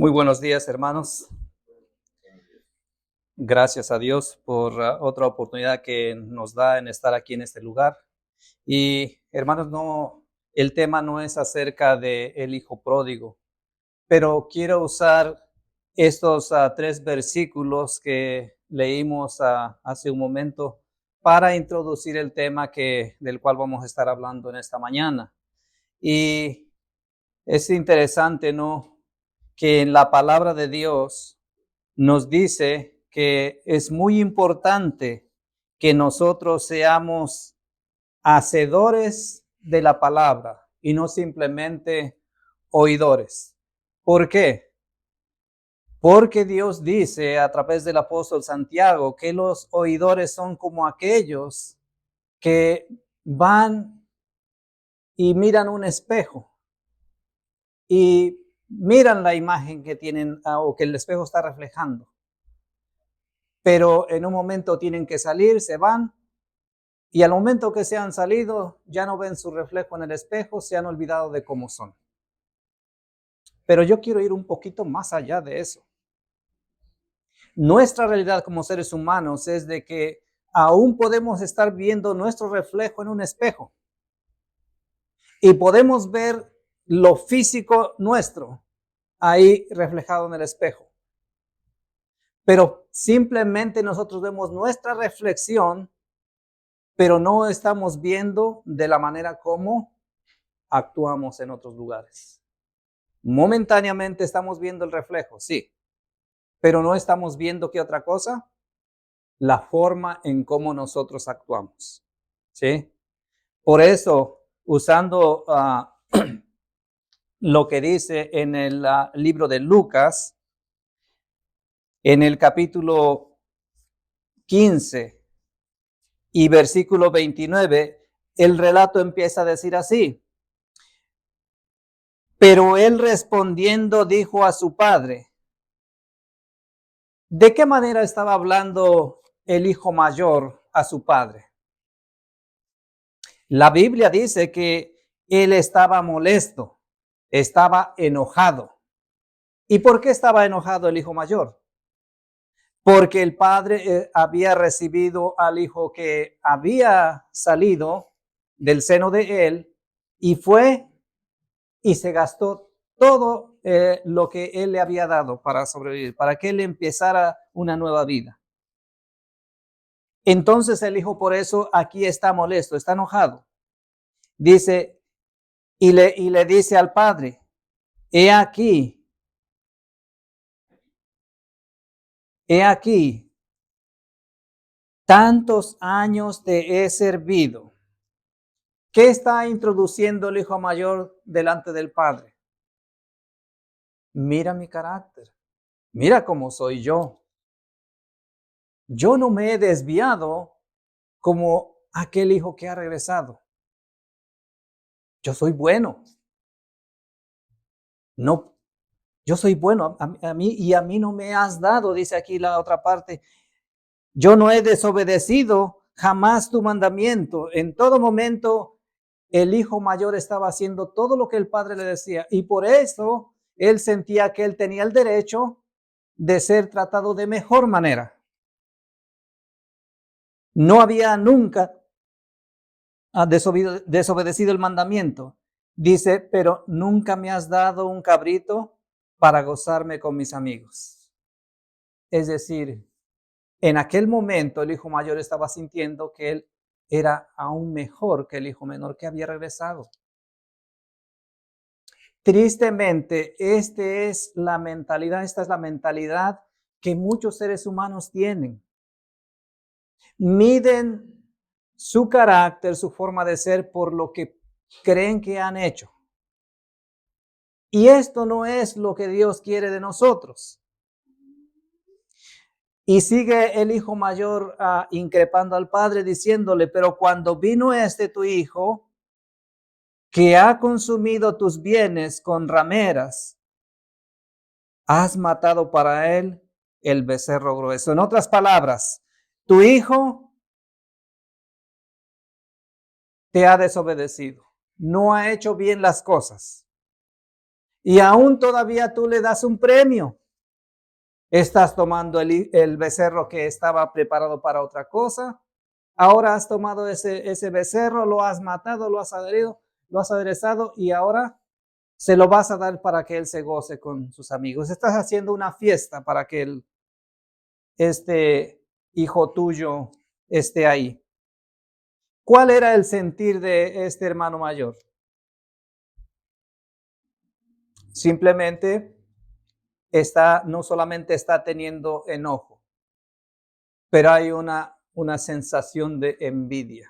Muy buenos días, hermanos. Gracias a Dios por otra oportunidad que nos da en estar aquí en este lugar. Y hermanos, el tema no es acerca de el hijo pródigo, pero quiero usar estos tres versículos que leímos hace un momento para introducir el tema del cual vamos a estar hablando en esta mañana. Y es interesante, ¿no?, que en la palabra de Dios nos dice que es muy importante que nosotros seamos hacedores de la palabra y no simplemente oidores. ¿Por qué? Porque Dios dice a través del apóstol Santiago que los oidores son como aquellos que van y miran un espejo y miran la imagen que tienen o que el espejo está reflejando. Pero en un momento tienen que salir, se van, y al momento que se han salido, ya no ven su reflejo en el espejo, se han olvidado de cómo son. Pero yo quiero ir un poquito más allá de eso. Nuestra realidad como seres humanos es de que aún podemos estar viendo nuestro reflejo en un espejo y podemos ver lo físico nuestro ahí reflejado en el espejo. Pero simplemente nosotros vemos nuestra reflexión, pero no estamos viendo de la manera como actuamos en otros lugares. Momentáneamente estamos viendo el reflejo, sí, pero no estamos viendo ¿qué otra cosa? La forma en cómo nosotros actuamos, ¿sí? Por eso, usando lo que dice en el libro de Lucas, en el capítulo 15 y versículo 29, el relato empieza a decir así: pero él respondiendo dijo a su padre. ¿De qué manera estaba hablando el hijo mayor a su padre? La Biblia dice que él estaba molesto, estaba enojado. ¿Y por qué estaba enojado el hijo mayor? Porque el padre había recibido al hijo que había salido del seno de él y fue y se gastó todo lo que él le había dado para sobrevivir, para que él empezara una nueva vida. Entonces el hijo por eso aquí está molesto, está enojado. Dice, y le dice al padre, he aquí, tantos años te he servido. ¿Qué está introduciendo el hijo mayor delante del padre? Mira mi carácter, mira cómo soy yo. Yo no me he desviado como aquel hijo que ha regresado. Yo soy bueno. No, yo soy bueno a mí no me has dado, dice aquí la otra parte. Yo no he desobedecido jamás tu mandamiento. En todo momento el hijo mayor estaba haciendo todo lo que el padre le decía y por eso él sentía que él tenía el derecho de ser tratado de mejor manera. No había nunca desobedecido el mandamiento. Dice, pero nunca me has dado un cabrito para gozarme con mis amigos. Es decir, en aquel momento el hijo mayor estaba sintiendo que él era aún mejor que el hijo menor que había regresado. Tristemente, esta es la mentalidad que muchos seres humanos tienen. Miden su carácter, su forma de ser por lo que creen que han hecho. Y esto no es lo que Dios quiere de nosotros. Y sigue el hijo mayor increpando al padre diciéndole, pero cuando vino tu hijo, que ha consumido tus bienes con rameras, has matado para él el becerro grueso. En otras palabras, tu hijo te ha desobedecido, no ha hecho bien las cosas. y aún todavía tú le das un premio. Estás tomando el becerro que estaba preparado para otra cosa. Ahora has tomado ese becerro, lo has matado, lo has aderezado y ahora se lo vas a dar para que él se goce con sus amigos. Estás haciendo una fiesta para que este hijo tuyo esté ahí. ¿Cuál era el sentir de este hermano mayor? Simplemente no solamente está teniendo enojo, pero hay una sensación de envidia.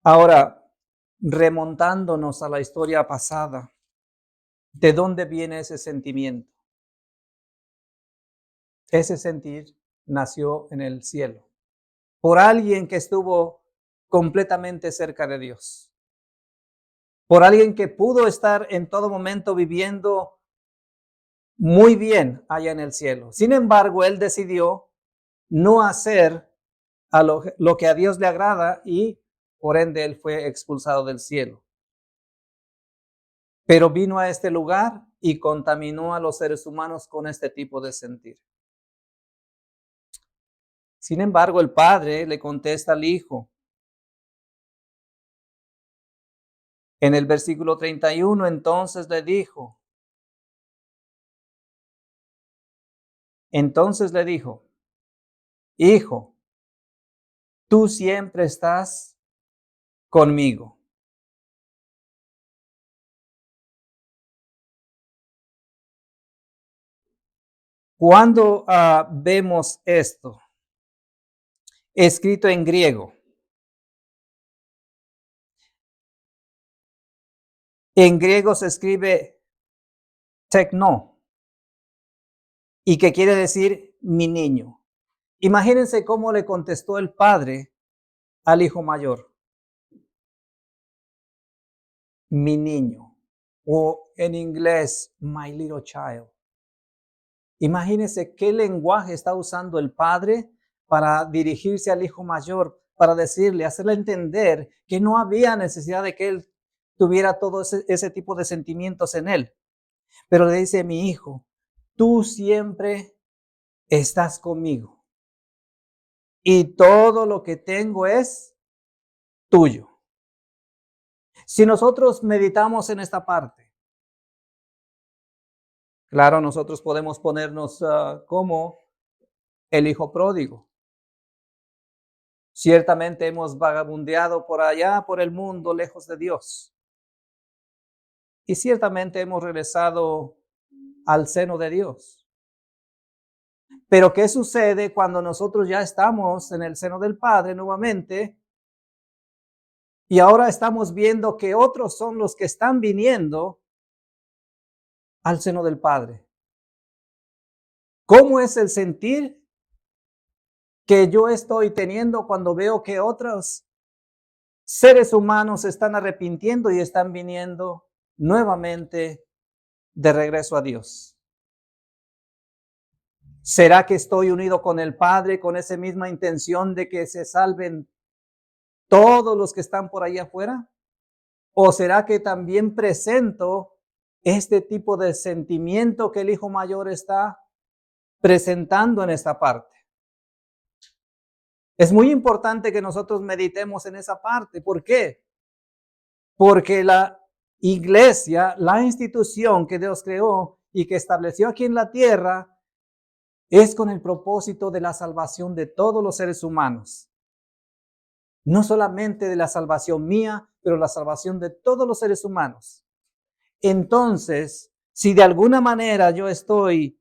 Ahora, remontándonos a la historia pasada, ¿de dónde viene ese sentimiento? Ese sentir nació en el cielo, por alguien que estuvo completamente cerca de Dios, por alguien que pudo estar en todo momento viviendo muy bien allá en el cielo. Sin embargo, él decidió no hacer lo que a Dios le agrada y por ende él fue expulsado del cielo. Pero vino a este lugar y contaminó a los seres humanos con este tipo de sentir. Sin embargo, el padre le contesta al hijo. En el versículo 31, entonces le dijo, hijo, tú siempre estás conmigo. Cuando vemos esto escrito en griego, se escribe tekno, y que quiere decir mi niño. Imagínense cómo le contestó el padre al hijo mayor. Mi niño, o en inglés, my little child. Imagínense qué lenguaje está usando el padre para dirigirse al hijo mayor, para decirle, hacerle entender que no había necesidad de que él tuviera todo ese tipo de sentimientos en él. Pero le dice, mi hijo, tú siempre estás conmigo y todo lo que tengo es tuyo. Si nosotros meditamos en esta parte, claro, nosotros podemos ponernos como el hijo pródigo. Ciertamente hemos vagabundeado por allá, por el mundo, lejos de Dios. Y ciertamente hemos regresado al seno de Dios. Pero ¿qué sucede cuando nosotros ya estamos en el seno del Padre nuevamente? Y ahora estamos viendo que otros son los que están viniendo al seno del Padre. ¿Cómo es el sentir que yo estoy teniendo cuando veo que otros seres humanos se están arrepintiendo y están viniendo nuevamente de regreso a Dios? ¿Será que estoy unido con el Padre con esa misma intención de que se salven todos los que están por ahí afuera? ¿O será que también presento este tipo de sentimiento que el hijo mayor está presentando en esta parte? Es muy importante que nosotros meditemos en esa parte. ¿Por qué? Porque la iglesia, la institución que Dios creó y que estableció aquí en la tierra, es con el propósito de la salvación de todos los seres humanos. No solamente de la salvación mía, pero la salvación de todos los seres humanos. Entonces, si de alguna manera yo estoy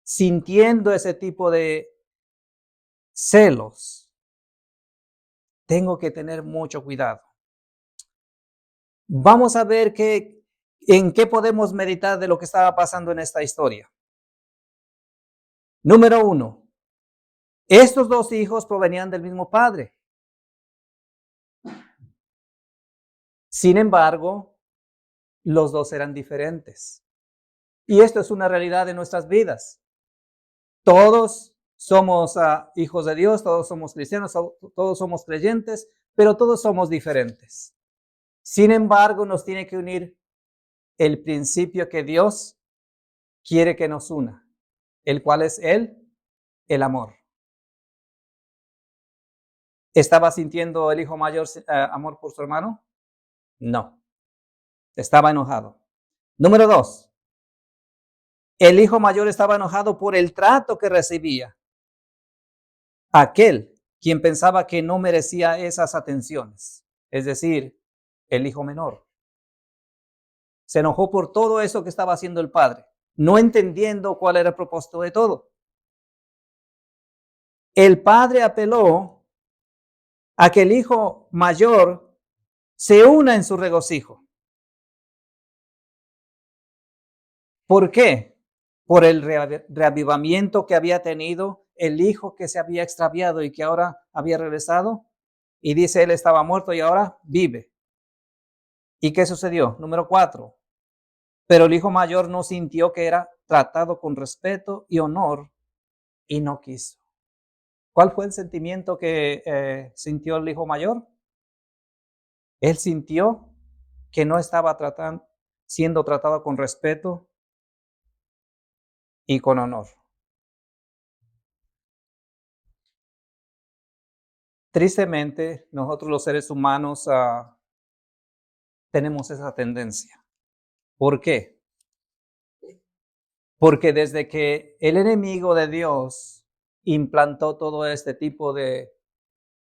sintiendo ese tipo de celos, tengo que tener mucho cuidado. Vamos a ver en qué podemos meditar de lo que estaba pasando en esta historia. Número 1. Estos dos hijos provenían del mismo padre. Sin embargo, los dos eran diferentes. Y esto es una realidad de nuestras vidas. Todos somos hijos de Dios, todos somos cristianos, todos somos creyentes, pero todos somos diferentes. Sin embargo, nos tiene que unir el principio que Dios quiere que nos una, el cual es el amor. ¿Estaba sintiendo el hijo mayor amor por su hermano? No, estaba enojado. Número 2, el hijo mayor estaba enojado por el trato que recibía aquel quien pensaba que no merecía esas atenciones, es decir, el hijo menor. Se enojó por todo eso que estaba haciendo el padre, no entendiendo cuál era el propósito de todo. El padre apeló a que el hijo mayor se una en su regocijo. ¿Por qué? Por el reavivamiento que había tenido el hijo que se había extraviado y que ahora había regresado. Y dice, él estaba muerto y ahora vive. ¿Y qué sucedió? Número 4. Pero el hijo mayor no sintió que era tratado con respeto y honor y no quiso. ¿Cuál fue el sentimiento que sintió el hijo mayor? Él sintió que no estaba siendo tratado con respeto y con honor. Tristemente, nosotros los seres humanos tenemos esa tendencia. ¿Por qué? Porque desde que el enemigo de Dios implantó todo este tipo de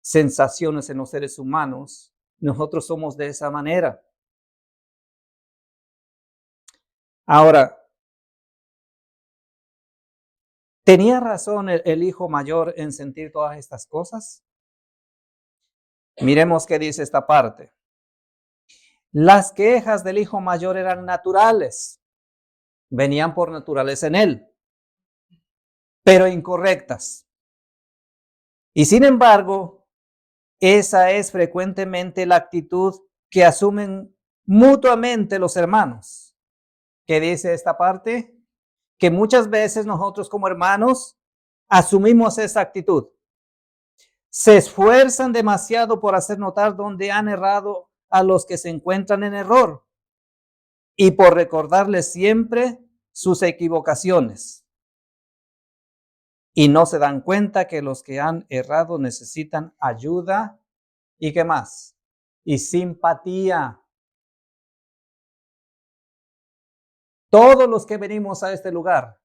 sensaciones en los seres humanos, nosotros somos de esa manera. Ahora, ¿tenía razón el hijo mayor en sentir todas estas cosas? Miremos qué dice esta parte. Las quejas del hijo mayor eran naturales, venían por naturaleza en él, pero incorrectas. Y sin embargo, esa es frecuentemente la actitud que asumen mutuamente los hermanos. ¿Qué dice esta parte? Que muchas veces nosotros como hermanos asumimos esa actitud. Se esfuerzan demasiado por hacer notar dónde han errado a los que se encuentran en error y por recordarles siempre sus equivocaciones. Y no se dan cuenta que los que han errado necesitan ayuda y ¿qué más? Y simpatía. Todos los que venimos a este lugar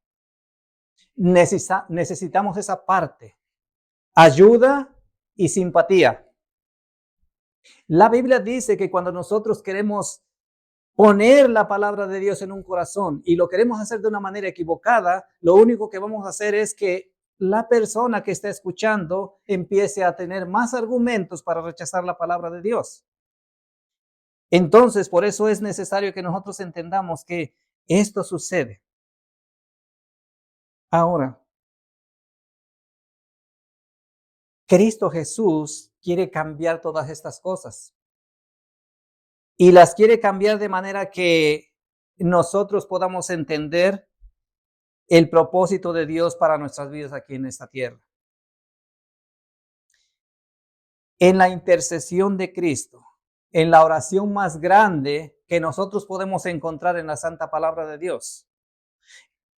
necesitamos esa parte, ayuda y simpatía. La Biblia dice que cuando nosotros queremos poner la palabra de Dios en un corazón y lo queremos hacer de una manera equivocada, lo único que vamos a hacer es que la persona que está escuchando empiece a tener más argumentos para rechazar la palabra de Dios. Entonces, por eso es necesario que nosotros entendamos que esto sucede. Ahora, Cristo Jesús quiere cambiar todas estas cosas y las quiere cambiar de manera que nosotros podamos entender el propósito de Dios para nuestras vidas aquí en esta tierra. En la intercesión de Cristo, en la oración más grande que nosotros podemos encontrar en la santa palabra de Dios,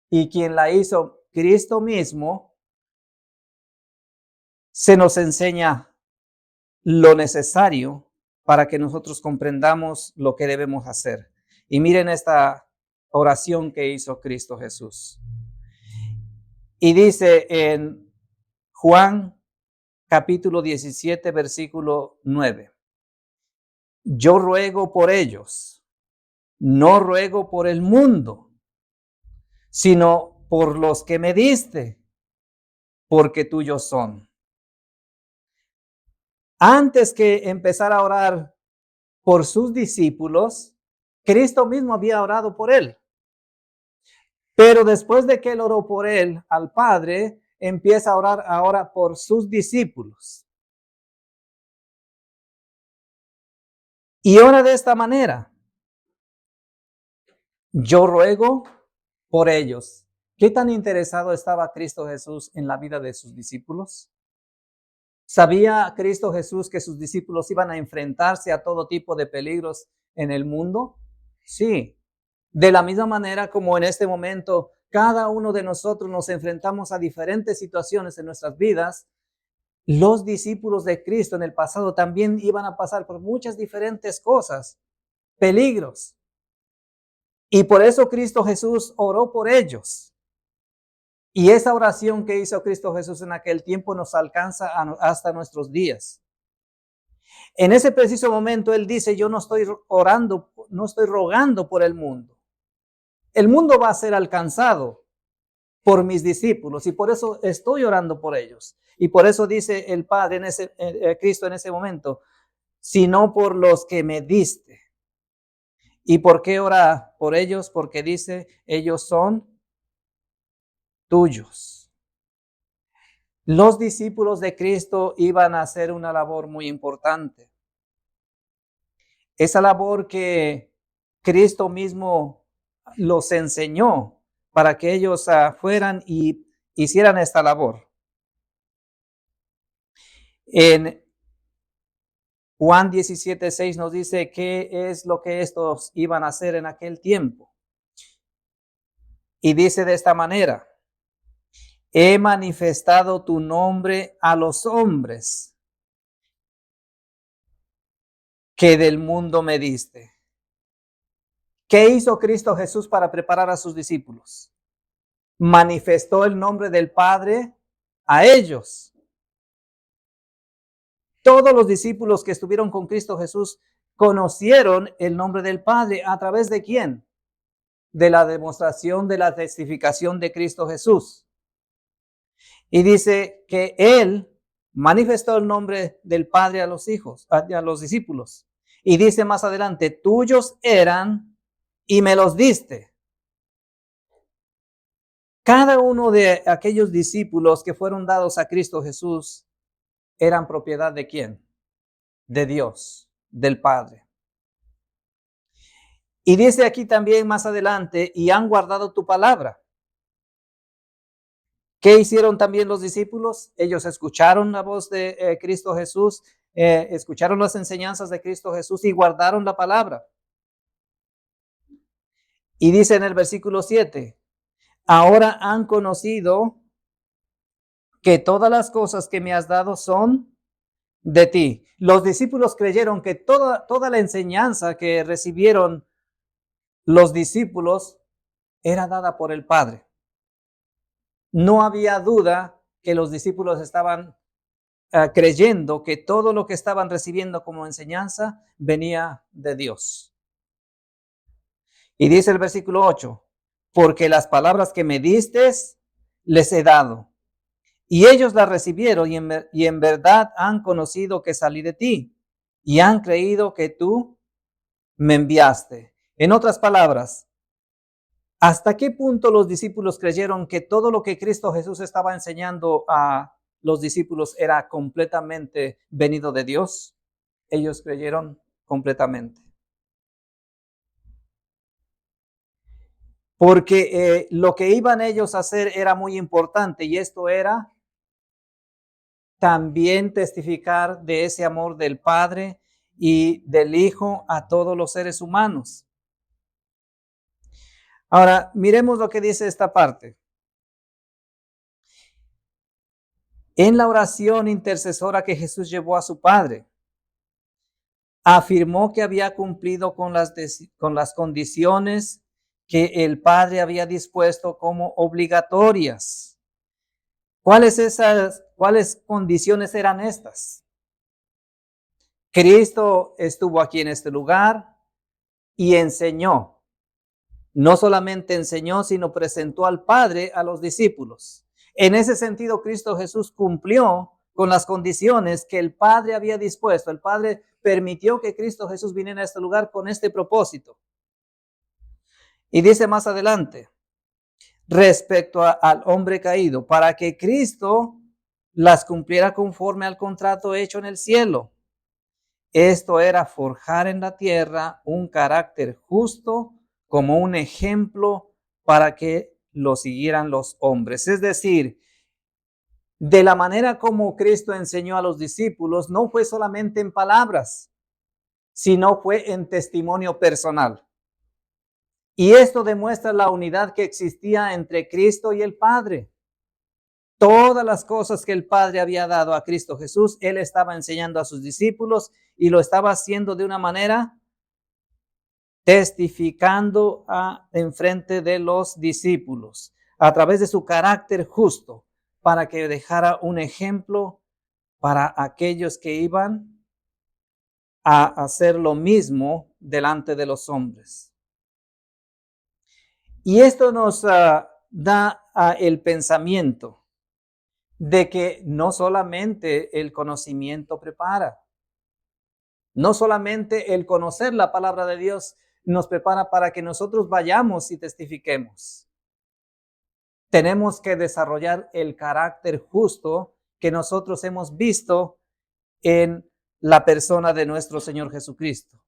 y quien la hizo Cristo mismo, se nos enseña lo necesario para que nosotros comprendamos lo que debemos hacer. Y miren esta oración que hizo Cristo Jesús. Y dice en Juan capítulo 17, versículo 9. Yo ruego por ellos, no ruego por el mundo, sino por los que me diste, porque tuyos son. Antes que empezar a orar por sus discípulos, Cristo mismo había orado por él. Pero después de que él oró por él al Padre, empieza a orar ahora por sus discípulos. Y ora de esta manera. Yo ruego por ellos. ¿Qué tan interesado estaba Cristo Jesús en la vida de sus discípulos? ¿Sabía Cristo Jesús que sus discípulos iban a enfrentarse a todo tipo de peligros en el mundo? Sí. De la misma manera como en este momento cada uno de nosotros nos enfrentamos a diferentes situaciones en nuestras vidas, los discípulos de Cristo en el pasado también iban a pasar por muchas diferentes cosas, peligros. Y por eso Cristo Jesús oró por ellos. Y esa oración que hizo Cristo Jesús en aquel tiempo nos alcanza hasta nuestros días. En ese preciso momento Él dice, yo no estoy orando, no estoy rogando por el mundo. El mundo va a ser alcanzado por mis discípulos y por eso estoy orando por ellos. Y por eso dice el Padre, Cristo en ese momento, sino por los que me diste. ¿Y por qué ora por ellos? Porque dice, ellos son tuyos. Los discípulos de Cristo iban a hacer una labor muy importante. Esa labor que Cristo mismo los enseñó para que ellos fueran y hicieran esta labor. En Juan 17:6 nos dice qué es lo que estos iban a hacer en aquel tiempo. Y dice de esta manera, he manifestado tu nombre a los hombres que del mundo me diste. ¿Qué hizo Cristo Jesús para preparar a sus discípulos? Manifestó el nombre del Padre a ellos. Todos los discípulos que estuvieron con Cristo Jesús conocieron el nombre del Padre. ¿A través de quién? De la demostración de la testificación de Cristo Jesús. Y dice que Él manifestó el nombre del Padre a los hijos, a los discípulos. Y dice más adelante, tuyos eran y me los diste. Cada uno de aquellos discípulos que fueron dados a Cristo Jesús eran propiedad de quién? De Dios, del Padre. Y dice aquí también más adelante, y han guardado tu palabra. ¿Qué hicieron también los discípulos? Ellos escucharon la voz de Cristo Jesús, escucharon las enseñanzas de Cristo Jesús y guardaron la palabra. Y dice en el versículo 7, ahora han conocido que todas las cosas que me has dado son de ti. Los discípulos creyeron que toda la enseñanza que recibieron los discípulos era dada por el Padre. No había duda que los discípulos estaban creyendo que todo lo que estaban recibiendo como enseñanza venía de Dios. Y dice el versículo 8, porque las palabras que me diste les he dado. Y ellos las recibieron y en verdad han conocido que salí de ti y han creído que tú me enviaste. En otras palabras, ¿hasta qué punto los discípulos creyeron que todo lo que Cristo Jesús estaba enseñando a los discípulos era completamente venido de Dios? Ellos creyeron completamente. Porque lo que iban ellos a hacer era muy importante y esto era también testificar de ese amor del Padre y del Hijo a todos los seres humanos. Ahora, miremos lo que dice esta parte. En la oración intercesora que Jesús llevó a su Padre, afirmó que había cumplido con las condiciones que el Padre había dispuesto como obligatorias. ¿Cuáles condiciones eran estas? Cristo estuvo aquí en este lugar y enseñó. No solamente enseñó, sino presentó al Padre a los discípulos. En ese sentido, Cristo Jesús cumplió con las condiciones que el Padre había dispuesto. El Padre permitió que Cristo Jesús viniera a este lugar con este propósito. Y dice más adelante, respecto al hombre caído, para que Cristo las cumpliera conforme al contrato hecho en el cielo. Esto era forjar en la tierra un carácter justo como un ejemplo para que lo siguieran los hombres. Es decir, de la manera como Cristo enseñó a los discípulos, no fue solamente en palabras, sino fue en testimonio personal. Y esto demuestra la unidad que existía entre Cristo y el Padre. Todas las cosas que el Padre había dado a Cristo Jesús, Él estaba enseñando a sus discípulos y lo estaba haciendo de una manera testificando en frente de los discípulos a través de su carácter justo para que dejara un ejemplo para aquellos que iban a hacer lo mismo delante de los hombres. Y esto nos da el pensamiento de que no solamente el conocimiento prepara, no solamente el conocer la palabra de Dios nos prepara para que nosotros vayamos y testifiquemos. Tenemos que desarrollar el carácter justo que nosotros hemos visto en la persona de nuestro Señor Jesucristo.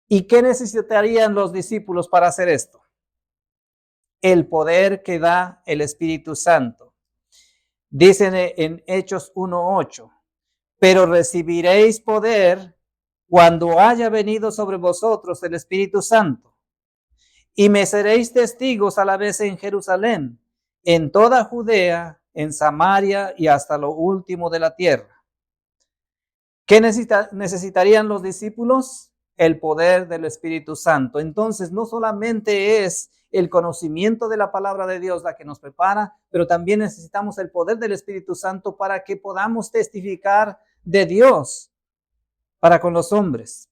¿Y qué necesitarían los discípulos para hacer esto? El poder que da el Espíritu Santo. Dicen en Hechos 1:8, pero recibiréis poder cuando haya venido sobre vosotros el Espíritu Santo, y me seréis testigos a la vez en Jerusalén, en toda Judea, en Samaria y hasta lo último de la tierra. ¿Qué necesitarían los discípulos? El poder del Espíritu Santo. Entonces, no solamente es el conocimiento de la palabra de Dios la que nos prepara, pero también necesitamos el poder del Espíritu Santo para que podamos testificar de Dios para con los hombres.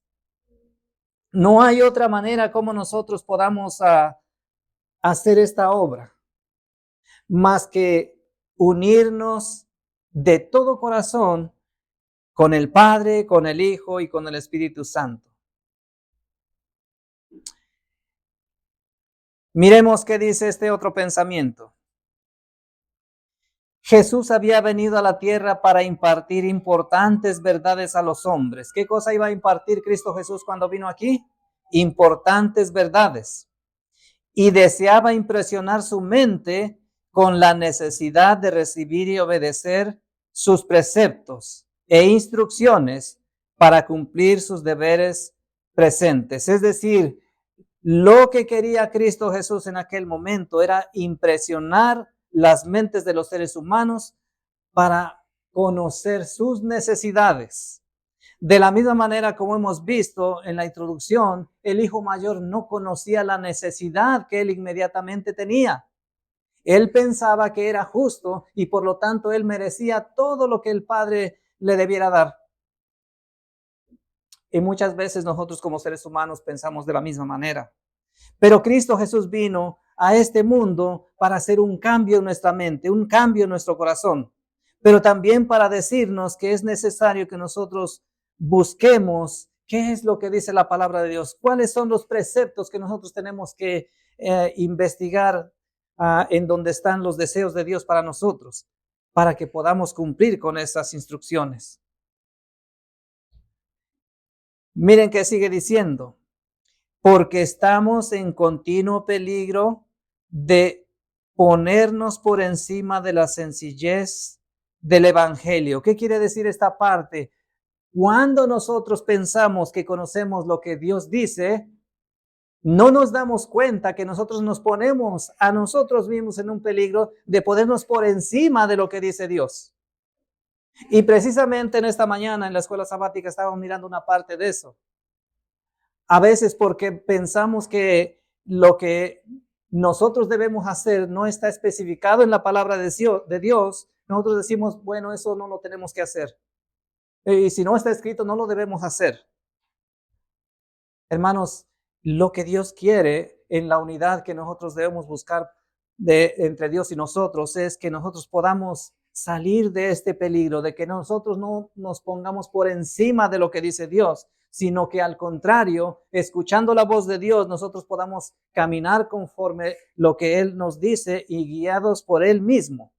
No hay otra manera como nosotros podamos hacer esta obra más que unirnos de todo corazón con el Padre, con el Hijo y con el Espíritu Santo. Miremos qué dice este otro pensamiento. Jesús había venido a la tierra para impartir importantes verdades a los hombres. ¿Qué cosa iba a impartir Cristo Jesús cuando vino aquí? Importantes verdades. Y deseaba impresionar su mente con la necesidad de recibir y obedecer sus preceptos e instrucciones para cumplir sus deberes presentes. Es decir, lo que quería Cristo Jesús en aquel momento era impresionar las mentes de los seres humanos para conocer sus necesidades. De la misma manera como hemos visto en la introducción, el hijo mayor no conocía la necesidad que él inmediatamente tenía. Él pensaba que era justo y por lo tanto él merecía todo lo que el padre le debiera dar. Y muchas veces nosotros como seres humanos pensamos de la misma manera. Pero Cristo Jesús vino a este mundo para hacer un cambio en nuestra mente, un cambio en nuestro corazón, pero también para decirnos que es necesario que nosotros busquemos qué es lo que dice la palabra de Dios, cuáles son los preceptos que nosotros tenemos que investigar en donde están los deseos de Dios para nosotros, para que podamos cumplir con esas instrucciones. Miren qué sigue diciendo. Porque estamos en continuo peligro de ponernos por encima de la sencillez del Evangelio. ¿Qué quiere decir esta parte? Cuando nosotros pensamos que conocemos lo que Dios dice, no nos damos cuenta que nosotros nos ponemos a nosotros mismos en un peligro de ponernos por encima de lo que dice Dios. Y precisamente en esta mañana en la escuela sabática estábamos mirando una parte de eso. A veces porque pensamos que lo que nosotros debemos hacer no está especificado en la palabra de Dios, nosotros decimos, bueno, eso no lo tenemos que hacer. Y si no está escrito, no lo debemos hacer. Hermanos, lo que Dios quiere en la unidad que nosotros debemos buscar entre Dios y nosotros es que nosotros podamos salir de este peligro, de que nosotros no nos pongamos por encima de lo que dice Dios, sino que al contrario, escuchando la voz de Dios, nosotros podamos caminar conforme lo que Él nos dice y guiados por Él mismo.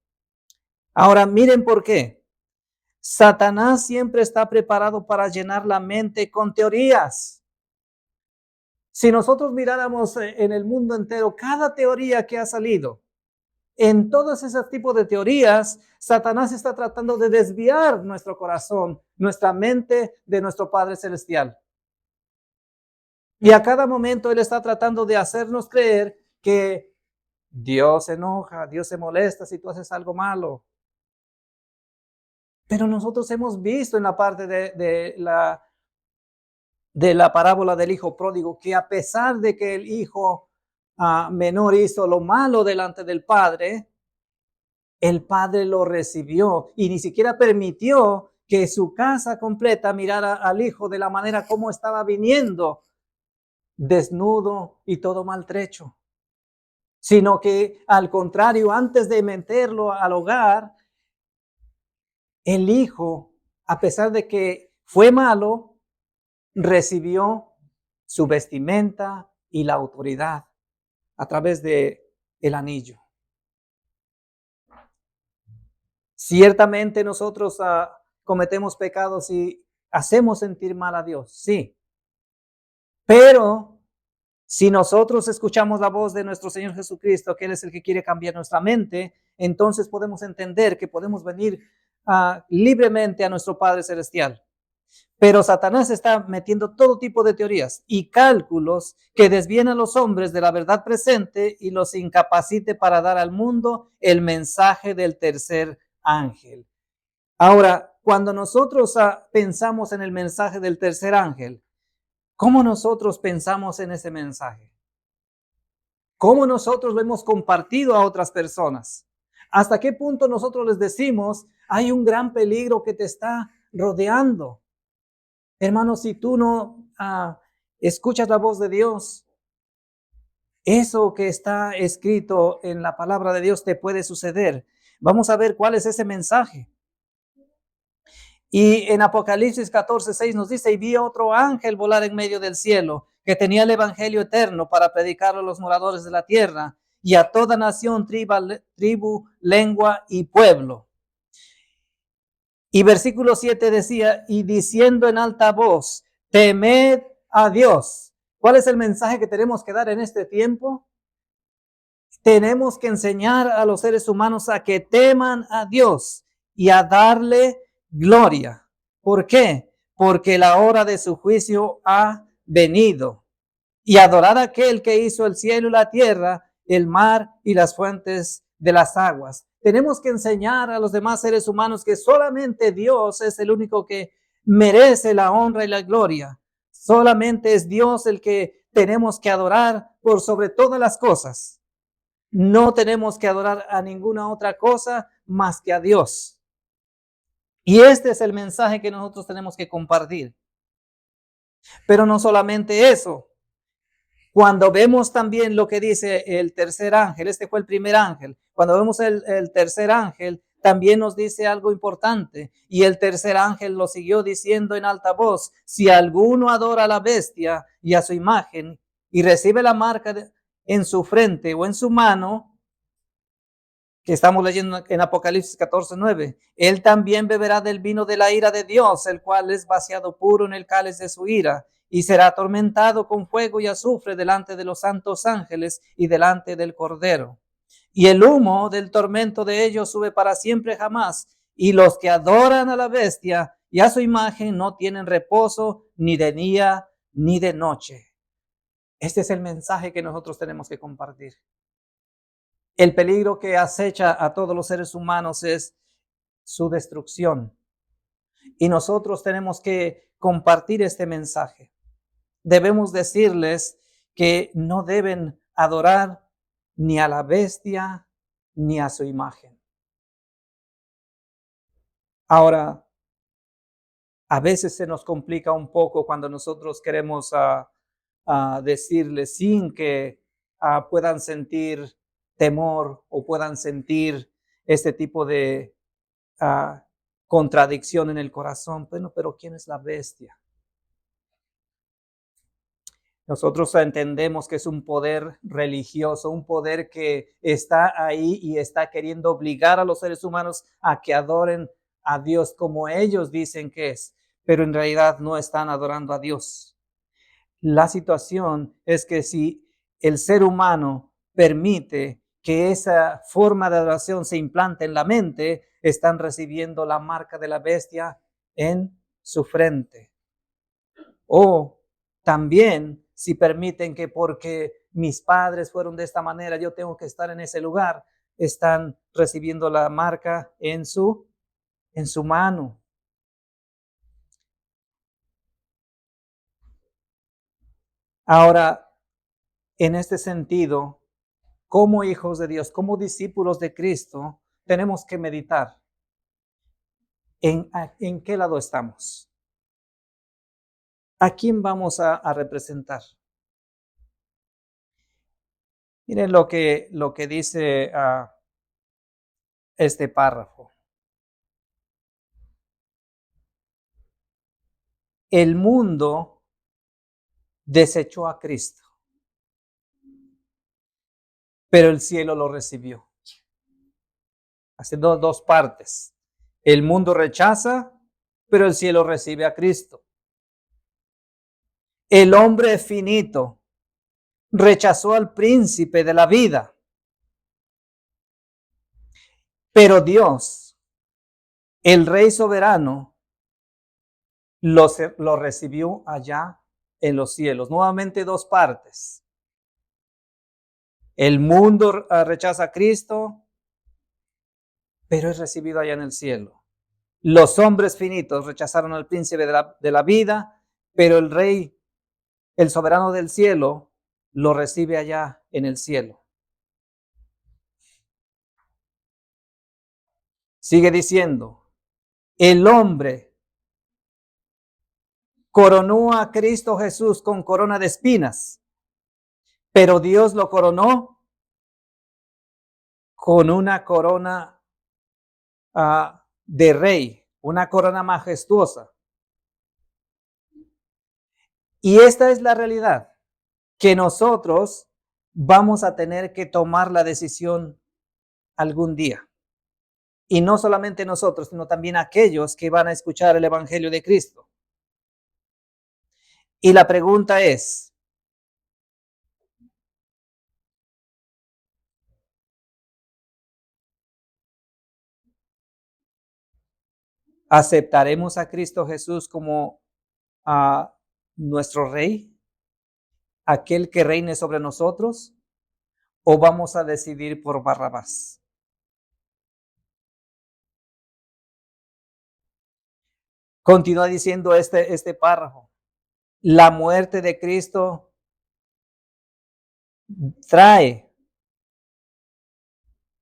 Ahora, miren por qué. Satanás siempre está preparado para llenar la mente con teorías. Si nosotros miráramos en el mundo entero, cada teoría que ha salido, en todos esos tipos de teorías, Satanás está tratando de desviar nuestro corazón, nuestra mente de nuestro Padre Celestial. Y a cada momento Él está tratando de hacernos creer que Dios se enoja, Dios se molesta si tú haces algo malo. Pero nosotros hemos visto en la parte de la parábola del hijo pródigo que a pesar de que el hijo menor hizo lo malo delante del padre, el padre lo recibió y ni siquiera permitió que su casa completa mirara al hijo de la manera como estaba viniendo, desnudo y todo maltrecho, sino que al contrario, antes de meterlo al hogar, el hijo, a pesar de que fue malo, recibió su vestimenta y la autoridad a través de el anillo. Ciertamente nosotros cometemos pecados y hacemos sentir mal a Dios, sí. Pero si nosotros escuchamos la voz de nuestro Señor Jesucristo, que Él es el que quiere cambiar nuestra mente, entonces podemos entender que podemos venir libremente a nuestro Padre Celestial. Pero Satanás está metiendo todo tipo de teorías y cálculos que desvíen a los hombres de la verdad presente y los incapacite para dar al mundo el mensaje del tercer ángel. Ahora, cuando nosotros pensamos en el mensaje del tercer ángel, ¿cómo nosotros pensamos en ese mensaje? ¿Cómo nosotros lo hemos compartido a otras personas? ¿Hasta qué punto nosotros les decimos, hay un gran peligro que te está rodeando? Hermano, si tú no escuchas la voz de Dios, eso que está escrito en la palabra de Dios te puede suceder. Vamos a ver cuál es ese mensaje. Y en Apocalipsis 14:6 nos dice, y vi otro ángel volar en medio del cielo, que tenía el evangelio eterno para predicarlo a los moradores de la tierra y a toda nación, tribu, lengua y pueblo. Y versículo 7 decía, y diciendo en alta voz, temed a Dios. ¿Cuál es el mensaje que tenemos que dar en este tiempo? Tenemos que enseñar a los seres humanos a que teman a Dios y a darle gloria. ¿Por qué? Porque la hora de su juicio ha venido. Y adorar a aquel que hizo el cielo y la tierra, el mar y las fuentes de las aguas. Tenemos que enseñar a los demás seres humanos que solamente Dios es el único que merece la honra y la gloria. Solamente es Dios el que tenemos que adorar por sobre todas las cosas. No tenemos que adorar a ninguna otra cosa más que a Dios. Y este es el mensaje que nosotros tenemos que compartir. Pero no solamente eso. Cuando vemos también lo que dice el tercer ángel, este fue el primer ángel, cuando vemos el tercer ángel, también nos dice algo importante. Y el tercer ángel lo siguió diciendo en alta voz, si alguno adora a la bestia y a su imagen y recibe la marca en su frente o en su mano, que estamos leyendo en Apocalipsis 14:9, él también beberá del vino de la ira de Dios, el cual es vaciado puro en el cáliz de su ira, y será atormentado con fuego y azufre delante de los santos ángeles y delante del Cordero. Y el humo del tormento de ellos sube para siempre jamás, y los que adoran a la bestia y a su imagen no tienen reposo ni de día ni de noche. Este es el mensaje que nosotros tenemos que compartir. El peligro que acecha a todos los seres humanos es su destrucción. Y nosotros tenemos que compartir este mensaje. Debemos decirles que no deben adorar ni a la bestia ni a su imagen. Ahora, a veces se nos complica un poco cuando nosotros queremos decirles sin que puedan sentir temor o puedan sentir este tipo de contradicción en el corazón. Bueno, pero ¿quién es la bestia? Nosotros entendemos que es un poder religioso, un poder que está ahí y está queriendo obligar a los seres humanos a que adoren a Dios como ellos dicen que es, pero en realidad no están adorando a Dios. La situación es que si el ser humano permite que esa forma de adoración se implante en la mente, están recibiendo la marca de la bestia en su frente. O también, si permiten que porque mis padres fueron de esta manera, yo tengo que estar en ese lugar, están recibiendo la marca en su mano. Ahora, en este sentido, como hijos de Dios, como discípulos de Cristo, tenemos que meditar en qué lado estamos. ¿A quién vamos a representar? Miren lo que dice este párrafo. El mundo desechó a Cristo, pero el cielo lo recibió. Haciendo dos partes. El mundo rechaza, pero el cielo recibe a Cristo. El hombre finito rechazó al príncipe de la vida, pero Dios, el Rey soberano, lo recibió allá en los cielos. Nuevamente dos partes. El mundo rechaza a Cristo, pero es recibido allá en el cielo. Los hombres finitos rechazaron al príncipe de la vida, pero el Rey, el soberano del cielo, lo recibe allá en el cielo. Sigue diciendo, el hombre coronó a Cristo Jesús con corona de espinas, pero Dios lo coronó con una corona de rey, una corona majestuosa. Y esta es la realidad, que nosotros vamos a tener que tomar la decisión algún día. Y no solamente nosotros, sino también aquellos que van a escuchar el Evangelio de Cristo. Y la pregunta es, ¿aceptaremos a Cristo Jesús como a nuestro Rey? ¿Aquel que reine sobre nosotros? ¿O vamos a decidir por Barrabás? Continúa diciendo este párrafo. La muerte de Cristo trae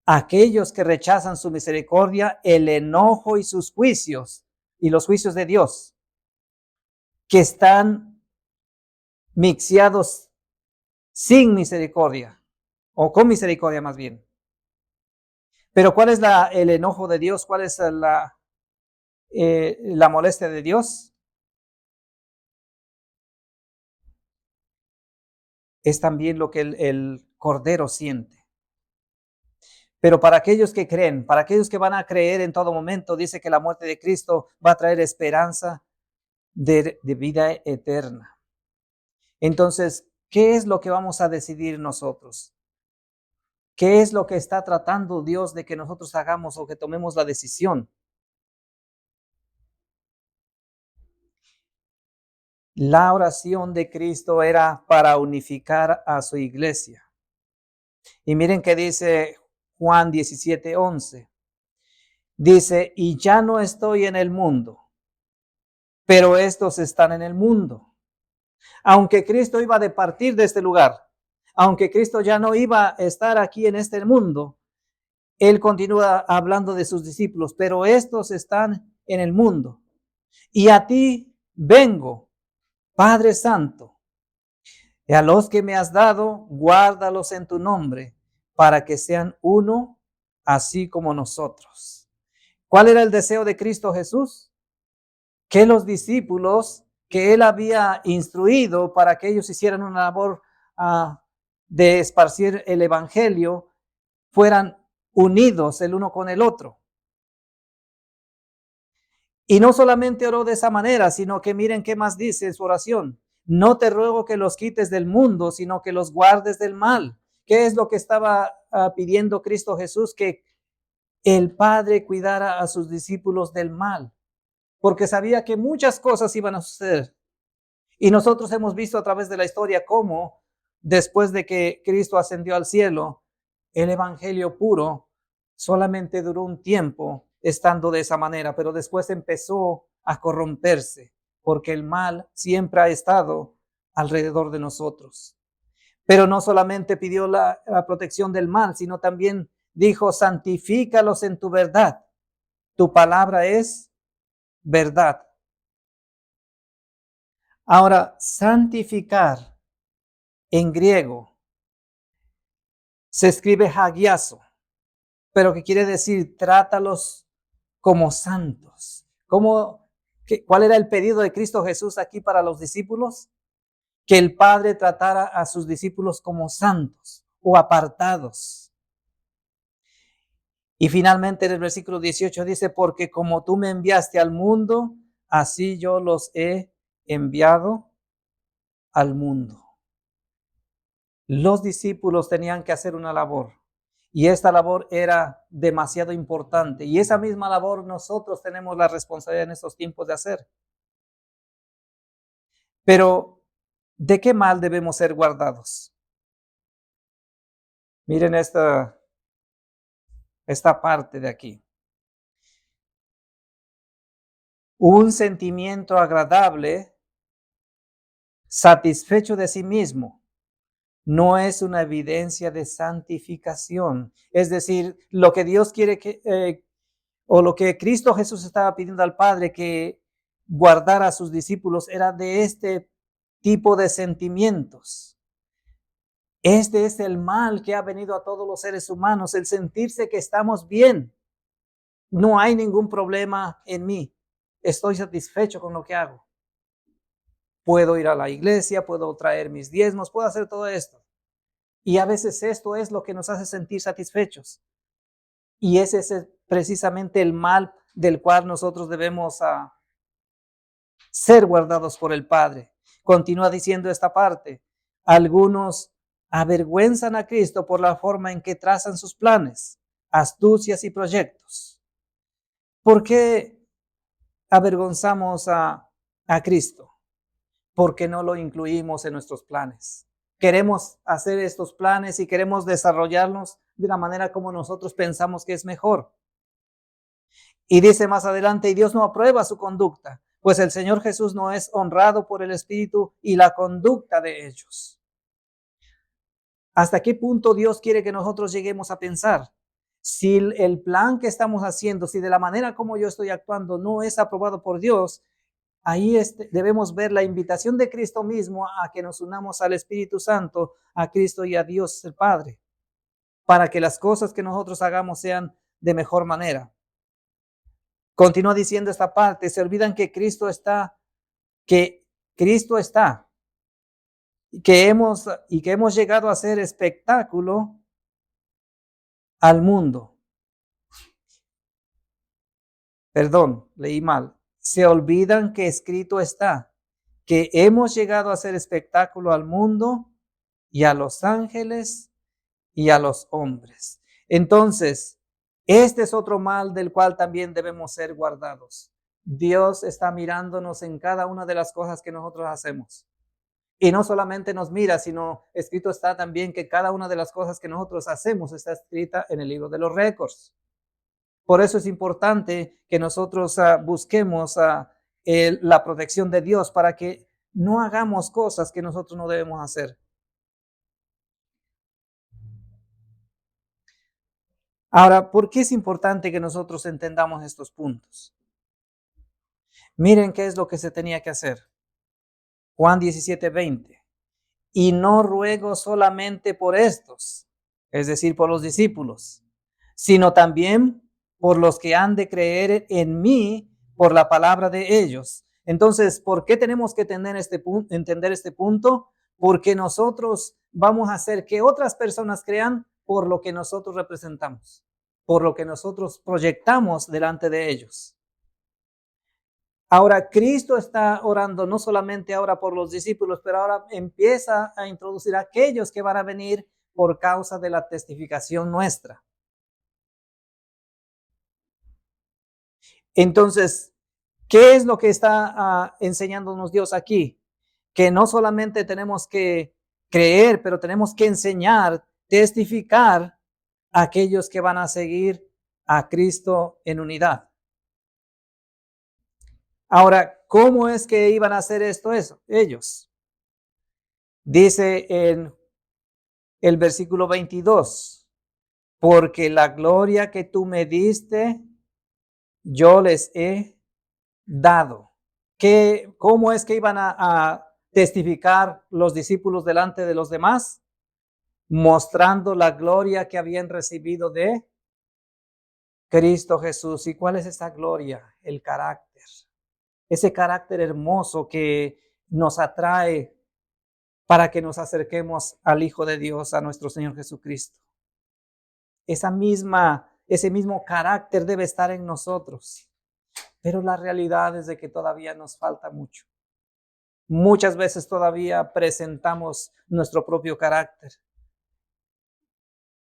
a aquellos que rechazan su misericordia el enojo y sus juicios y los juicios de Dios, que están mixeados sin misericordia, o con misericordia más bien. Pero ¿cuál es el enojo de Dios? ¿Cuál es la molestia de Dios? Es también lo que el Cordero siente. Pero para aquellos que creen, para aquellos que van a creer en todo momento, dice que la muerte de Cristo va a traer esperanza de vida eterna. Entonces, ¿qué es lo que vamos a decidir nosotros? ¿Qué es lo que está tratando Dios de que nosotros hagamos o que tomemos la decisión? La oración de Cristo era para unificar a su iglesia. Y miren qué dice Juan 17:11. Dice, y ya no estoy en el mundo, pero estos están en el mundo. Aunque Cristo iba a departir de este lugar, aunque Cristo ya no iba a estar aquí en este mundo, Él continúa hablando de sus discípulos, pero estos están en el mundo. Y a ti vengo, Padre Santo, y a los que me has dado, guárdalos en tu nombre, para que sean uno, así como nosotros. ¿Cuál era el deseo de Cristo Jesús? Que los discípulos que Él había instruido para que ellos hicieran una labor de esparcir el Evangelio, fueran unidos el uno con el otro. Y no solamente oró de esa manera, sino que miren qué más dice en su oración. No te ruego que los quites del mundo, sino que los guardes del mal. ¿Qué es lo que estaba pidiendo Cristo Jesús? Que el Padre cuidara a sus discípulos del mal, porque sabía que muchas cosas iban a suceder. Y nosotros hemos visto a través de la historia cómo después de que Cristo ascendió al cielo, el evangelio puro solamente duró un tiempo estando de esa manera, pero después empezó a corromperse, porque el mal siempre ha estado alrededor de nosotros. Pero no solamente pidió la protección del mal, sino también dijo, santifícalos en tu verdad. Tu palabra es verdad. Ahora, santificar en griego se escribe hagiazo, pero que quiere decir trátalos como santos. ¿Cuál era el pedido de Cristo Jesús aquí para los discípulos? Que el Padre tratara a sus discípulos como santos o apartados. Y finalmente en el versículo 18 dice, porque como tú me enviaste al mundo, así yo los he enviado al mundo. Los discípulos tenían que hacer una labor y esta labor era demasiado importante y esa misma labor nosotros tenemos la responsabilidad en estos tiempos de hacer. Pero, ¿de qué mal debemos ser guardados? Miren esta parte de aquí. Un sentimiento agradable, satisfecho de sí mismo, no es una evidencia de santificación. Es decir, lo que Dios quiere o lo que Cristo Jesús estaba pidiendo al Padre que guardara a sus discípulos era de este tipo de sentimientos. Este es el mal que ha venido a todos los seres humanos, el sentirse que estamos bien. No hay ningún problema en mí. Estoy satisfecho con lo que hago. Puedo ir a la iglesia, puedo traer mis diezmos, puedo hacer todo esto. Y a veces esto es lo que nos hace sentir satisfechos. Y ese es precisamente el mal del cual nosotros debemos ser guardados por el Padre. Continúa diciendo esta parte. Algunos avergüenzan a Cristo por la forma en que trazan sus planes, astucias y proyectos. ¿Por qué avergonzamos a Cristo? Porque no lo incluimos en nuestros planes. Queremos hacer estos planes y queremos desarrollarlos de la manera como nosotros pensamos que es mejor. Y dice más adelante, y Dios no aprueba su conducta, pues el Señor Jesús no es honrado por el Espíritu y la conducta de ellos. ¿Hasta qué punto Dios quiere que nosotros lleguemos a pensar? Si el plan que estamos haciendo, si de la manera como yo estoy actuando no es aprobado por Dios, ahí debemos ver la invitación de Cristo mismo a que nos unamos al Espíritu Santo, a Cristo y a Dios el Padre, para que las cosas que nosotros hagamos sean de mejor manera. Continúa diciendo esta parte, se olvidan que Cristo está, que hemos llegado a ser espectáculo al mundo. Perdón, leí mal. Se olvidan que escrito está, que hemos llegado a ser espectáculo al mundo y a los ángeles y a los hombres. Entonces, este es otro mal del cual también debemos ser guardados. Dios está mirándonos en cada una de las cosas que nosotros hacemos. Y no solamente nos mira, sino escrito está también que cada una de las cosas que nosotros hacemos está escrita en el libro de los récords. Por eso es importante que nosotros busquemos la protección de Dios para que no hagamos cosas que nosotros no debemos hacer. Ahora, ¿por qué es importante que nosotros entendamos estos puntos? Miren qué es lo que se tenía que hacer. Juan 17:20. Y no ruego solamente por estos, es decir, por los discípulos, sino también por los que han de creer en mí por la palabra de ellos. Entonces, ¿por qué tenemos que entender este punto? Porque nosotros vamos a hacer que otras personas crean por lo que nosotros representamos, por lo que nosotros proyectamos delante de ellos. Ahora, Cristo está orando no solamente ahora por los discípulos, pero ahora empieza a introducir a aquellos que van a venir por causa de la testificación nuestra. Entonces, ¿qué es lo que está enseñándonos Dios aquí? Que no solamente tenemos que creer, pero tenemos que enseñar, testificar a aquellos que van a seguir a Cristo en unidad. Ahora, ¿cómo es que iban a hacer eso? Ellos. Dice en el versículo 22, porque la gloria que tú me diste, yo les he dado. ¿Cómo es que iban a testificar los discípulos delante de los demás? Mostrando la gloria que habían recibido de Cristo Jesús. ¿Y cuál es esa gloria? El carácter. Ese carácter hermoso que nos atrae para que nos acerquemos al Hijo de Dios, a nuestro Señor Jesucristo. Ese mismo carácter debe estar en nosotros. Pero la realidad es de que todavía nos falta mucho. Muchas veces todavía presentamos nuestro propio carácter.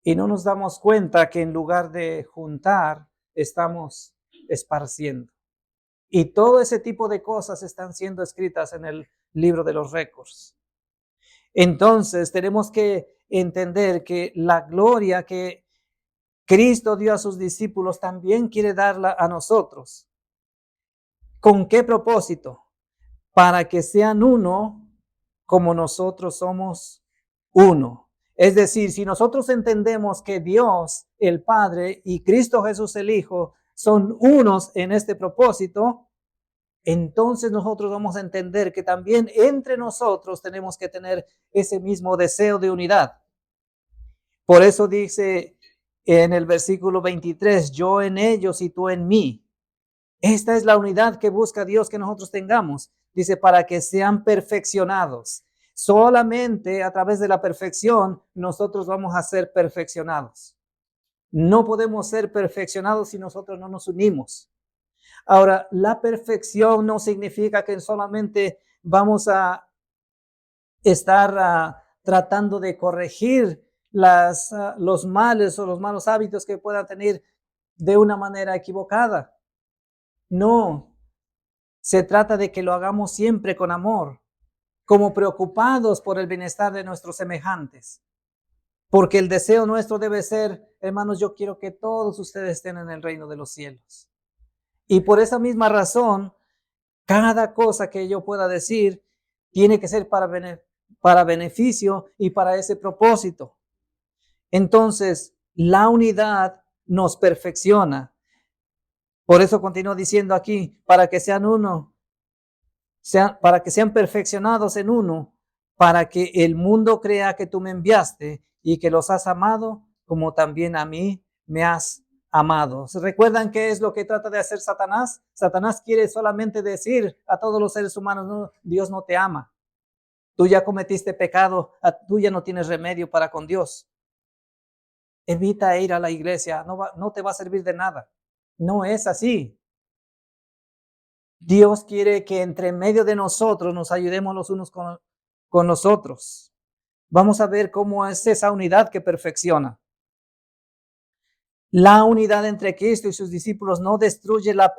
Y no nos damos cuenta que en lugar de juntar, estamos esparciendo. Y todo ese tipo de cosas están siendo escritas en el libro de los récords. Entonces tenemos que entender que la gloria que Cristo dio a sus discípulos también quiere darla a nosotros. ¿Con qué propósito? Para que sean uno como nosotros somos uno. Es decir, si nosotros entendemos que Dios, el Padre, y Cristo Jesús, el Hijo, son unos en este propósito, entonces nosotros vamos a entender que también entre nosotros tenemos que tener ese mismo deseo de unidad. Por eso dice en el versículo 23, yo en ellos y tú en mí. Esta es la unidad que busca Dios que nosotros tengamos. Dice, para que sean perfeccionados. Solamente a través de la perfección nosotros vamos a ser perfeccionados. No podemos ser perfeccionados si nosotros no nos unimos. Ahora, la perfección no significa que solamente vamos a estar tratando de corregir los males o los malos hábitos que puedan tener de una manera equivocada. No, se trata de que lo hagamos siempre con amor, como preocupados por el bienestar de nuestros semejantes. Porque el deseo nuestro debe ser, hermanos, yo quiero que todos ustedes estén en el reino de los cielos. Y por esa misma razón, cada cosa que yo pueda decir tiene que ser para beneficio y para ese propósito. Entonces, la unidad nos perfecciona. Por eso continúo diciendo aquí, para que sean uno, para que sean perfeccionados en uno, para que el mundo crea que tú me enviaste y que los has amado como también a mí me has amado. ¿Se recuerdan qué es lo que trata de hacer Satanás? Satanás quiere solamente decir a todos los seres humanos, no, Dios no te ama. Tú ya cometiste pecado, tú ya no tienes remedio para con Dios. Evita ir a la iglesia, no te va a servir de nada. No es así. Dios quiere que entre medio de nosotros nos ayudemos los unos con los otros. Vamos a ver cómo es esa unidad que perfecciona. La unidad entre Cristo y sus discípulos no destruye la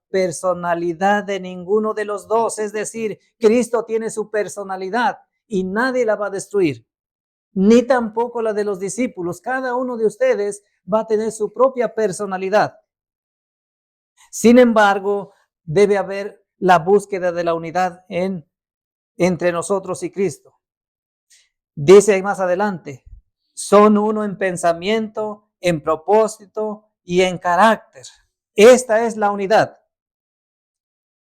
personalidad de ninguno de los dos. Es decir, Cristo tiene su personalidad y nadie la va a destruir, ni tampoco la de los discípulos. Cada uno de ustedes va a tener su propia personalidad. Sin embargo, debe haber la búsqueda de la unidad entre nosotros y Cristo. Dice ahí más adelante, son uno en pensamiento, en propósito y en carácter. Esta es la unidad.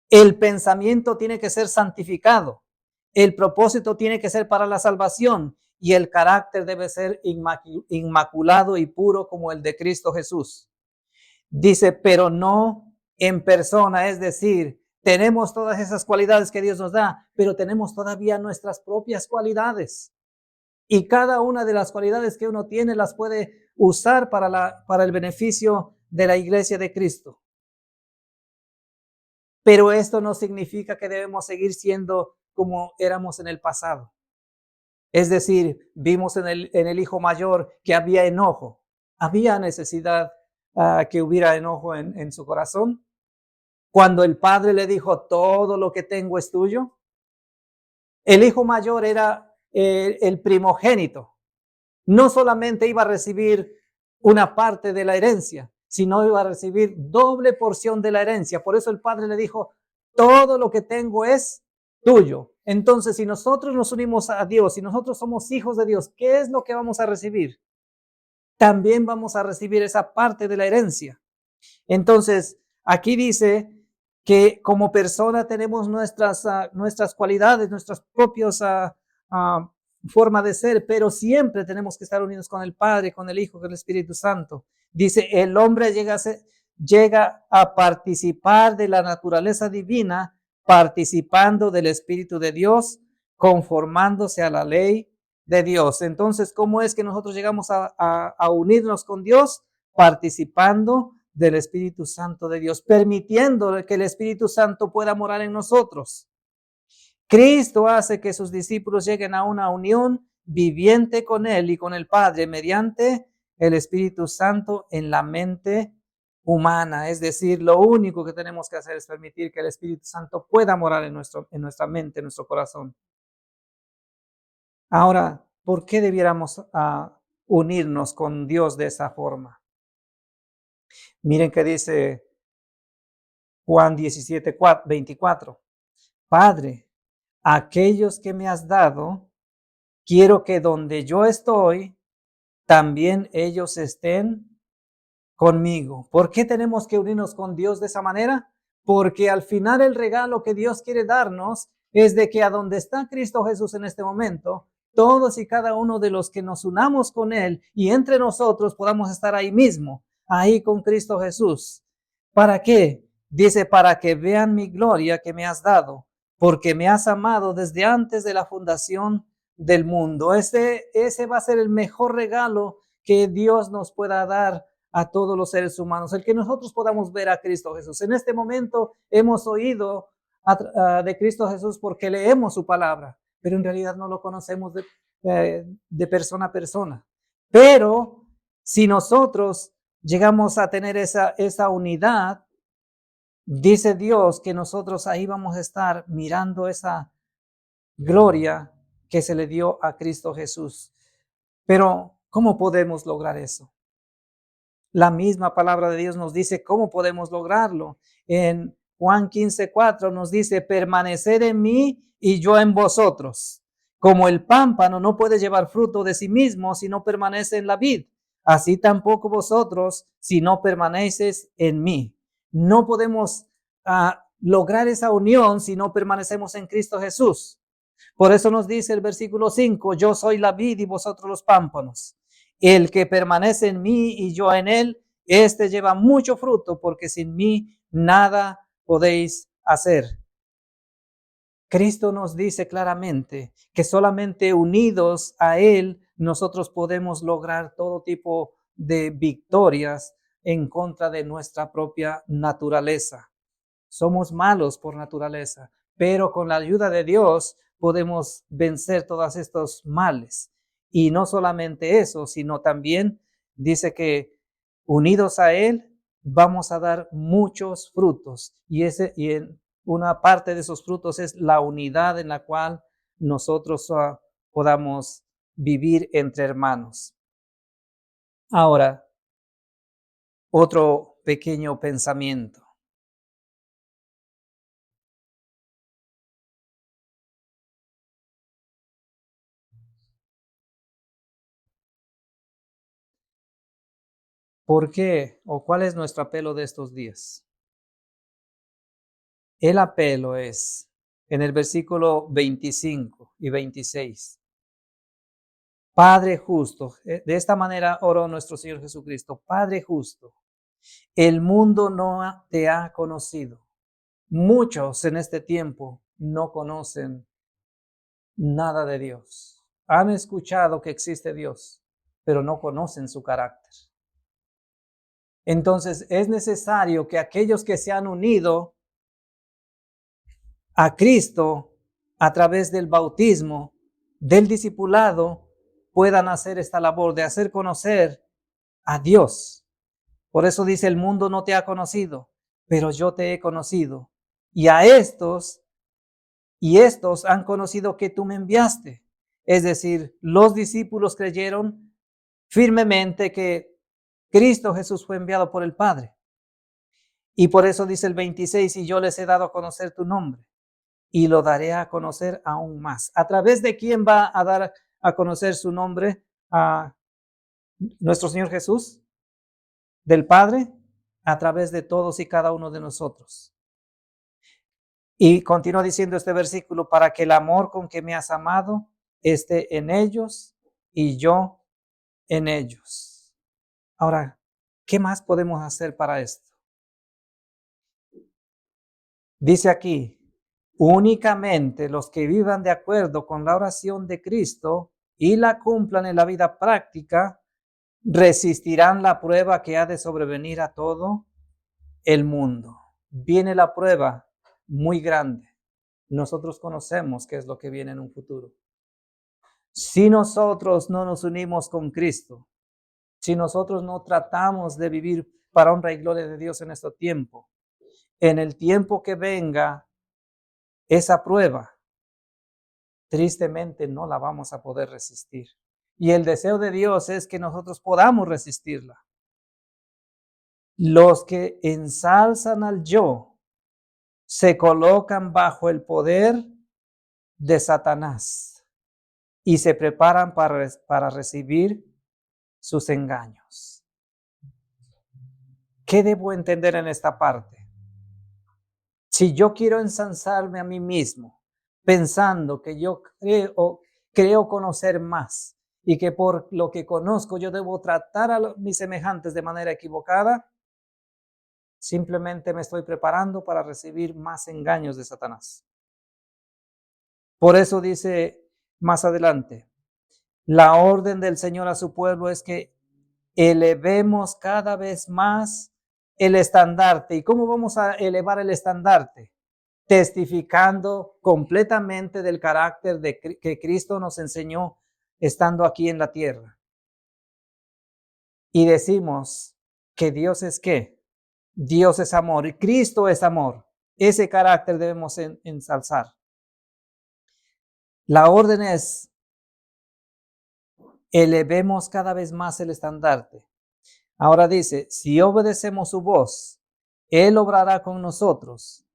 El pensamiento tiene que ser santificado, el propósito tiene que ser para la salvación y el carácter debe ser inmaculado y puro como el de Cristo Jesús. Dice, pero no en persona, es decir, tenemos todas esas cualidades que Dios nos da, pero tenemos todavía nuestras propias cualidades. Y cada una de las cualidades que uno tiene las puede usar para el beneficio de la iglesia de Cristo. Pero esto no significa que debemos seguir siendo como éramos en el pasado. Es decir, vimos en el hijo mayor que había enojo. Había necesidad que hubiera enojo en su corazón. Cuando el padre le dijo, todo lo que tengo es tuyo. El hijo mayor era el primogénito. No solamente iba a recibir una parte de la herencia, sino iba a recibir doble porción de la herencia. Por eso el padre le dijo, todo lo que tengo es tuyo. Entonces, si nosotros nos unimos a Dios, si nosotros somos hijos de Dios, ¿qué es lo que vamos a recibir? También vamos a recibir esa parte de la herencia. Entonces, aquí dice que como persona tenemos nuestras cualidades, nuestras propias forma de ser, pero siempre tenemos que estar unidos con el Padre, con el Hijo, con el Espíritu Santo. Dice, el hombre llega a participar de la naturaleza divina, participando del Espíritu de Dios, conformándose a la ley de Dios. Entonces, ¿cómo es que nosotros llegamos a unirnos con Dios? Participando del Espíritu Santo de Dios, permitiendo que el Espíritu Santo pueda morar en nosotros. Cristo hace que sus discípulos lleguen a una unión viviente con Él y con el Padre mediante el Espíritu Santo en la mente humana. Es decir, lo único que tenemos que hacer es permitir que el Espíritu Santo pueda morar en nuestra mente, en nuestro corazón. Ahora, ¿por qué debiéramos unirnos con Dios de esa forma? Miren que dice Juan 17, 24. Padre, aquellos que me has dado, quiero que donde yo estoy, también ellos estén conmigo. ¿Por qué tenemos que unirnos con Dios de esa manera? Porque al final el regalo que Dios quiere darnos es de que a donde está Cristo Jesús en este momento, todos y cada uno de los que nos unamos con Él y entre nosotros podamos estar ahí mismo, ahí con Cristo Jesús. ¿Para qué? Dice, para que vean mi gloria que me has dado, porque me has amado desde antes de la fundación del mundo. Ese va a ser el mejor regalo que Dios nos pueda dar a todos los seres humanos, el que nosotros podamos ver a Cristo Jesús. En este momento hemos oído de Cristo Jesús porque leemos su palabra, pero en realidad no lo conocemos de persona a persona. Pero si nosotros llegamos a tener esa unidad, dice Dios que nosotros ahí vamos a estar mirando esa gloria que se le dio a Cristo Jesús. Pero, ¿cómo podemos lograr eso? La misma palabra de Dios nos dice cómo podemos lograrlo. En Juan 15:4 nos dice, permaneced en mí y yo en vosotros. Como el pámpano no puede llevar fruto de sí mismo si no permanece en la vid, así tampoco vosotros si no permaneces en mí. No podemos lograr esa unión si no permanecemos en Cristo Jesús. Por eso nos dice el versículo 5, yo soy la vid y vosotros los pámpanos. El que permanece en mí y yo en él, este lleva mucho fruto, porque sin mí nada podéis hacer. Cristo nos dice claramente que solamente unidos a Él nosotros podemos lograr todo tipo de victorias en contra de nuestra propia naturaleza. Somos malos por naturaleza, pero con la ayuda de Dios podemos vencer todos estos males. Y no solamente eso, sino también dice que unidos a Él vamos a dar muchos frutos. Y una parte de esos frutos es la unidad en la cual nosotros podamos vivir entre hermanos. Ahora, otro pequeño pensamiento. ¿Por qué o cuál es nuestro apelo de estos días? El apelo es en el versículo 25 y 26. Padre justo, de esta manera oró nuestro Señor Jesucristo. Padre justo, el mundo no te ha conocido. Muchos en este tiempo no conocen nada de Dios. Han escuchado que existe Dios, pero no conocen su carácter. Entonces es necesario que aquellos que se han unido a Cristo a través del bautismo del discipulado puedan hacer esta labor de hacer conocer a Dios. Por eso dice, el mundo no te ha conocido, pero yo te he conocido. Y estos han conocido que tú me enviaste. Es decir, los discípulos creyeron firmemente que Cristo Jesús fue enviado por el Padre. Y por eso dice el 26, y yo les he dado a conocer tu nombre, y lo daré a conocer aún más. ¿A través de quién va a dar a conocer su nombre a nuestro Señor Jesús? ¿Del Padre? A través de todos y cada uno de nosotros. Y continúa diciendo este versículo, para que el amor con que me has amado esté en ellos y yo en ellos. Ahora, ¿qué más podemos hacer para esto? Dice aquí, únicamente los que vivan de acuerdo con la oración de Cristo y la cumplan en la vida práctica, resistirán la prueba que ha de sobrevenir a todo el mundo. Viene la prueba muy grande. Nosotros conocemos qué es lo que viene en un futuro. Si nosotros no nos unimos con Cristo, si nosotros no tratamos de vivir para honra y gloria de Dios en este tiempo, en el tiempo que venga esa prueba, tristemente no la vamos a poder resistir. Y el deseo de Dios es que nosotros podamos resistirla. Los que ensalzan al yo se colocan bajo el poder de Satanás y se preparan para recibir sus engaños. ¿Qué debo entender en esta parte? Si yo quiero ensalzarme a mí mismo, pensando que yo creo conocer más y que por lo que conozco yo debo tratar a mis semejantes de manera equivocada, simplemente me estoy preparando para recibir más engaños de Satanás. Por eso dice más adelante, la orden del Señor a su pueblo es que elevemos cada vez más el estandarte. ¿Y cómo vamos a elevar el estandarte? Testificando completamente del carácter que Cristo nos enseñó estando aquí en la tierra. Y decimos que Dios es ¿qué? Dios es amor y Cristo es amor. Ese carácter debemos ensalzar. La orden es, elevemos cada vez más el estandarte. Ahora dice, si obedecemos su voz, Él obrará con nosotros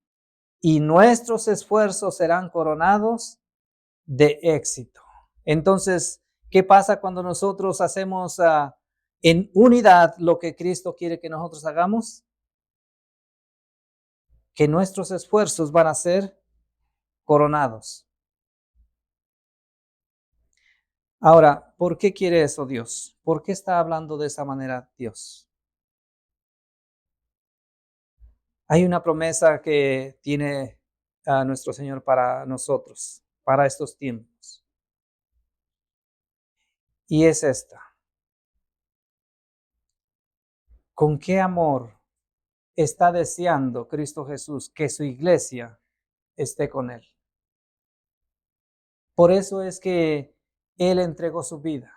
y nuestros esfuerzos serán coronados de éxito. Entonces, ¿qué pasa cuando nosotros hacemos en unidad lo que Cristo quiere que nosotros hagamos? Que nuestros esfuerzos van a ser coronados. Ahora, ¿por qué quiere eso Dios? ¿Por qué está hablando de esa manera Dios? Hay una promesa que tiene nuestro Señor para nosotros, para estos tiempos. Y es esta. ¿Con qué amor está deseando Cristo Jesús que su iglesia esté con Él? Por eso es que Él entregó su vida.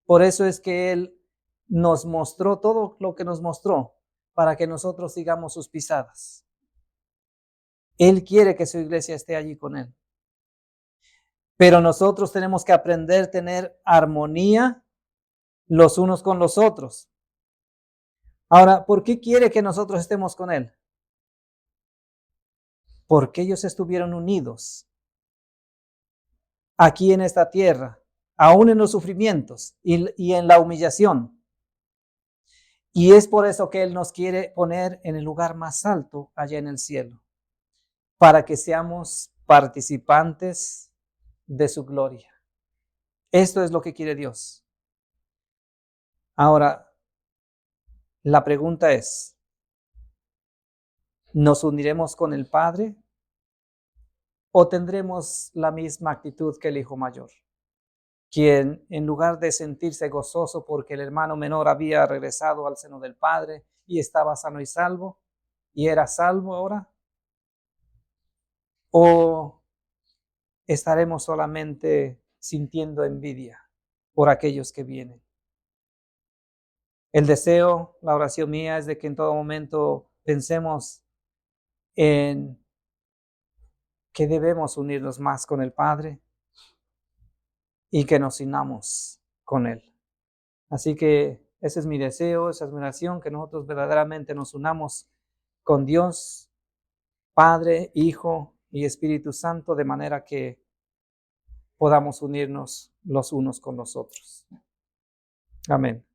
Por eso es que Él nos mostró todo lo que nos mostró para que nosotros sigamos sus pisadas. Él quiere que su iglesia esté allí con Él. Pero nosotros tenemos que aprender a tener armonía los unos con los otros. Ahora, ¿por qué quiere que nosotros estemos con Él? Porque ellos estuvieron unidos aquí en esta tierra, aún en los sufrimientos y en la humillación. Y es por eso que Él nos quiere poner en el lugar más alto allá en el cielo, para que seamos participantes de su gloria. Esto es lo que quiere Dios. Ahora, la pregunta es, ¿nos uniremos con el Padre o tendremos la misma actitud que el hijo mayor? Quien en lugar de sentirse gozoso porque el hermano menor había regresado al seno del Padre y estaba sano y salvo, y era salvo ahora, ¿o estaremos solamente sintiendo envidia por aquellos que vienen. El deseo, la oración mía es de que en todo momento pensemos en que debemos unirnos más con el Padre y que nos unamos con Él. Así que ese es mi deseo, esa es mi oración, que nosotros verdaderamente nos unamos con Dios, Padre, Hijo y Espíritu Santo, de manera que podamos unirnos los unos con los otros. Amén.